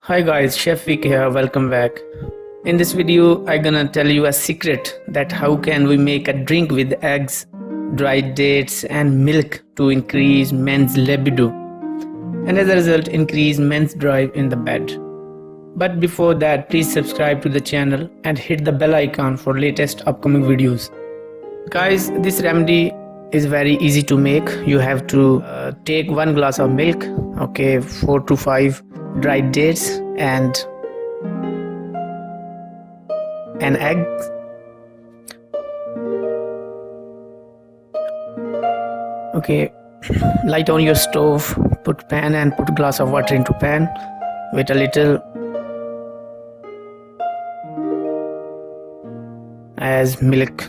Hi guys, Chef Vic here, welcome back. In this video, I'm gonna tell you a secret that how can we make a drink with eggs, dried dates and milk to increase men's libido and as a result increase men's drive in the bed. But before that, please subscribe to the channel and hit the bell icon for latest upcoming videos. Guys, this remedy is very easy to make. You have to take 1 glass of milk, okay, 4 to 5 dried dates and an egg. Okay, light on your stove, put pan and put glass of water into pan. Wait a little as milk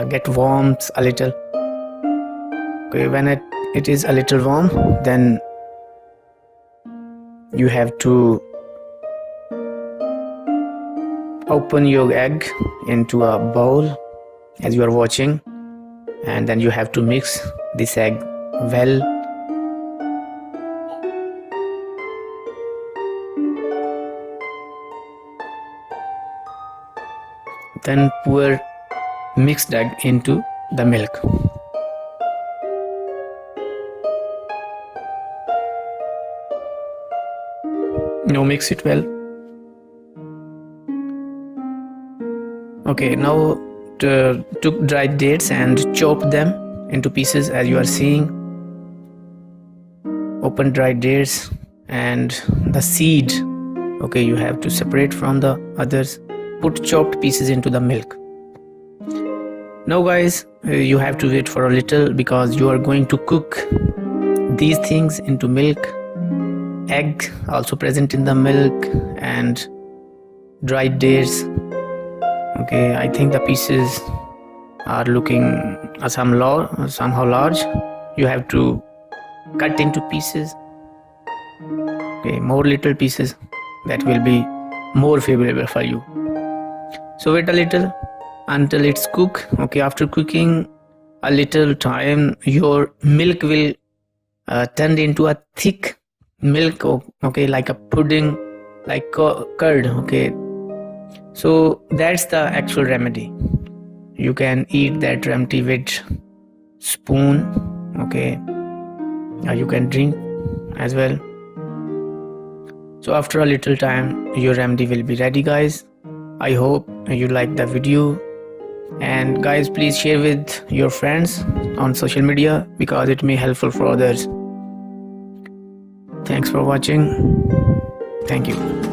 get warms a little. Okay, when it is a little warm, then you have to open your egg into a bowl as you are watching, and then you have to mix this egg well. Then pour mixed egg into the milk. Now mix it well. Okay, now took dried dates and chop them into pieces as you are seeing. Open dried dates and the seed, okay, you have to separate from the others. Put chopped pieces into the milk. Now guys, you have to wait for a little because you are going to cook these things into milk. Egg also present in the milk and dried dates. Okay, I think the pieces are looking somehow large. You have to cut into pieces. Okay, more little pieces, that will be more favorable for you. So wait a little until it's cooked. Okay, after cooking a little time, your milk will turn into a thick milk, okay, like a pudding, like curd. Okay, so that's the actual remedy. You can eat that remedy with spoon, okay, or you can drink as well. So after a little time, your remedy will be ready, guys. I hope you like the video, and guys, please share with your friends on social media because it may be helpful for others. Thanks for watching. Thank you.